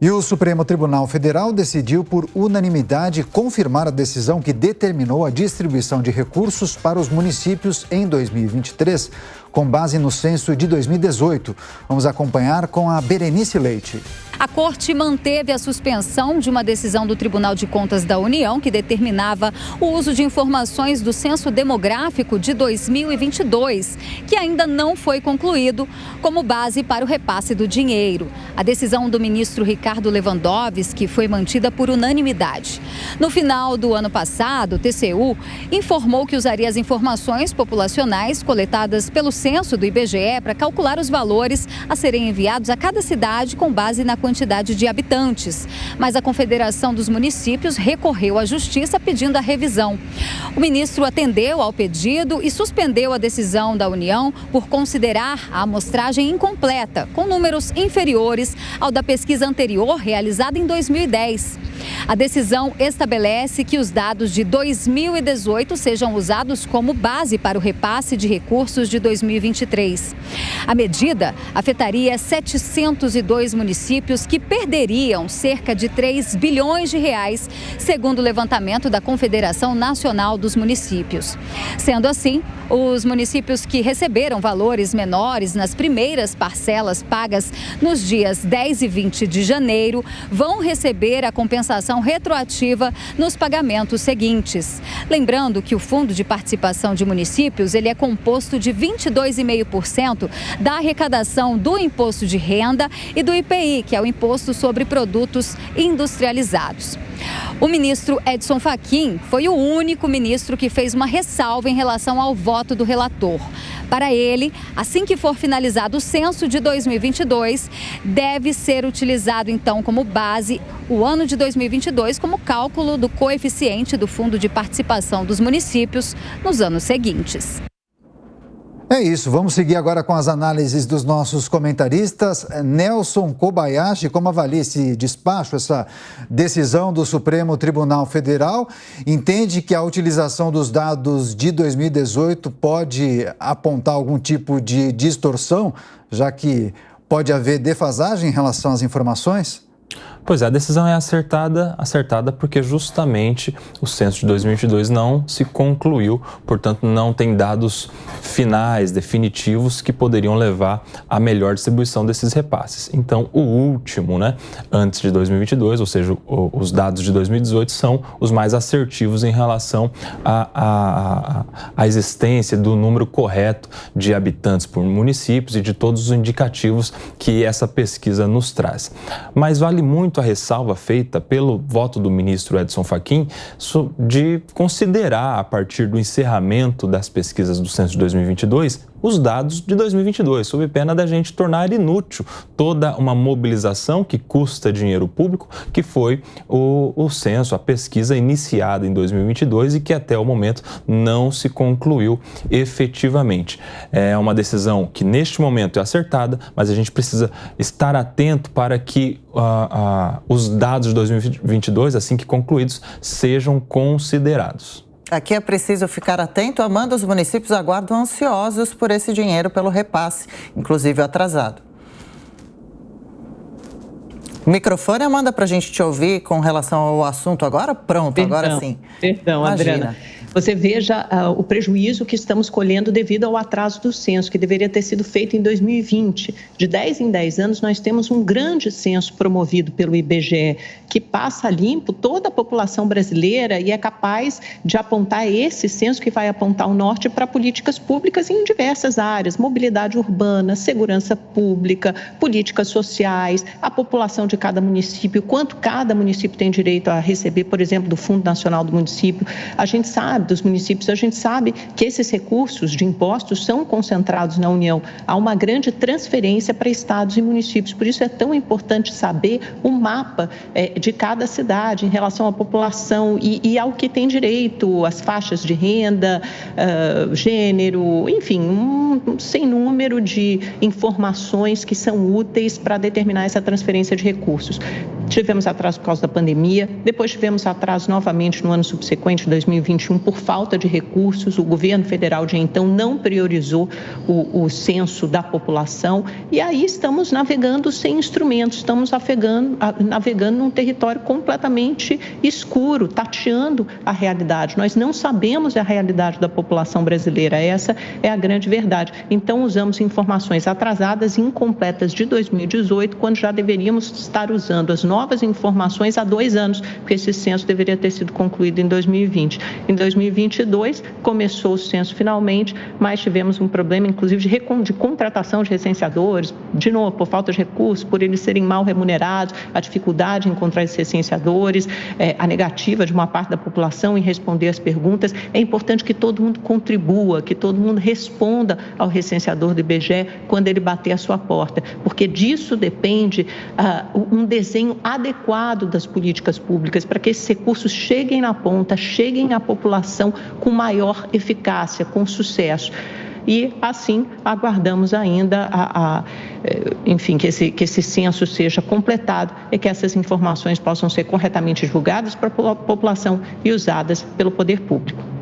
E o Supremo Tribunal Federal decidiu por unanimidade confirmar a decisão que determinou a distribuição de recursos para os municípios em 2023, com base no censo de 2018. Vamos acompanhar com a Berenice Leite. A Corte manteve a suspensão de uma decisão do Tribunal de Contas da União que determinava o uso de informações do Censo Demográfico de 2022, que ainda não foi concluído, como base para o repasse do dinheiro. A decisão do ministro Ricardo Lewandowski foi mantida por unanimidade. No final do ano passado, o TCU informou que usaria as informações populacionais coletadas pelo censo do IBGE para calcular os valores a serem enviados a cada cidade com base na quantidade de habitantes. Mas a Confederação dos Municípios recorreu à Justiça pedindo a revisão. O ministro atendeu ao pedido e suspendeu a decisão da União por considerar a amostragem incompleta, com números inferiores ao da pesquisa anterior realizada em 2010. A decisão estabelece que os dados de 2018 sejam usados como base para o repasse de recursos de 2023. A medida afetaria 702 municípios que perderiam cerca de 3 bilhões de reais, segundo o levantamento da Confederação Nacional dos Municípios. Sendo assim, os municípios que receberam valores menores nas primeiras parcelas pagas nos dias 10 e 20 de janeiro vão receber a compensação retroativa nos pagamentos seguintes. Lembrando que o Fundo de Participação de Municípios ele é composto de 22,5% da arrecadação do Imposto de Renda e do IPI, que é o Imposto sobre Produtos Industrializados. O ministro Edson Fachin foi o único ministro que fez uma ressalva em relação ao voto do relator. Para ele, assim que for finalizado o censo de 2022, deve ser utilizado então como base o ano de 2022 como cálculo do coeficiente do Fundo de Participação dos Municípios nos anos seguintes. É isso, vamos seguir agora com as análises dos nossos comentaristas. Nelson Kobayashi, como avalia esse despacho, essa decisão do Supremo Tribunal Federal? Entende que a utilização dos dados de 2018 pode apontar algum tipo de distorção, já que pode haver defasagem em relação às informações? Pois é, a decisão é acertada porque justamente o censo de 2022 não se concluiu, portanto não tem dados finais, definitivos, que poderiam levar à melhor distribuição desses repasses. Então o último, antes de 2022, ou seja, os dados de 2018 são os mais assertivos em relação à existência do número correto de habitantes por municípios e de todos os indicativos que essa pesquisa nos traz. Mas vale muito a ressalva feita pelo voto do ministro Edson Fachin de considerar, a partir do encerramento das pesquisas do censo de 2022, os dados de 2022, sob pena da gente tornar inútil toda uma mobilização que custa dinheiro público, que foi o censo, a pesquisa iniciada em 2022 e que até o momento não se concluiu efetivamente. É uma decisão que neste momento é acertada, mas a gente precisa estar atento para que os dados de 2022, assim que concluídos, sejam considerados. Aqui é preciso ficar atento, Amanda, os municípios aguardam ansiosos por esse dinheiro, pelo repasse, inclusive atrasado. O microfone, Amanda, para a gente te ouvir com relação ao assunto agora? Pronto, perdão, agora sim. Perdão, Imagina. Adriana. Você veja o prejuízo que estamos colhendo devido ao atraso do censo, que deveria ter sido feito em 2020. De 10 em 10 anos, nós temos um grande censo promovido pelo IBGE, que passa limpo toda a população brasileira e é capaz de apontar esse censo que vai apontar o norte para políticas públicas em diversas áreas: mobilidade urbana, segurança pública, políticas sociais, a população de cada município, quanto cada município tem direito a receber, por exemplo, do Fundo Nacional do Município. A gente sabe dos municípios, a gente sabe que esses recursos de impostos são concentrados na União. Há uma grande transferência para estados e municípios. Por isso é tão importante saber o mapa de cada cidade em relação à população e ao que tem direito, as faixas de renda, gênero, enfim, um sem número de informações que são úteis para determinar essa transferência de recursos. tivemos atraso por causa da pandemia, depois tivemos atraso novamente no ano subsequente, 2021, por falta de recursos. O governo federal de então não priorizou o censo da população e aí estamos navegando sem instrumentos, estamos navegando num território completamente escuro, tateando a realidade. Nós não sabemos a realidade da população brasileira, essa é a grande verdade. Então, usamos informações atrasadas e incompletas de 2018, quando já deveríamos estar usando as novas informações há 2 anos, porque esse censo deveria ter sido concluído em 2020. Em 2022, começou o censo finalmente, mas tivemos um problema, inclusive, de contratação de recenseadores, de novo, por falta de recursos, por eles serem mal remunerados, a dificuldade em encontrar esses recenseadores, a negativa de uma parte da população em responder as perguntas. É importante que todo mundo contribua, que todo mundo responda ao recenseador do IBGE quando ele bater a sua porta, porque disso depende um desenho adequado das políticas públicas para que esses recursos cheguem na ponta, cheguem à população com maior eficácia, com sucesso. E, assim, aguardamos ainda, enfim, que esse censo seja completado e que essas informações possam ser corretamente divulgadas para a população e usadas pelo poder público.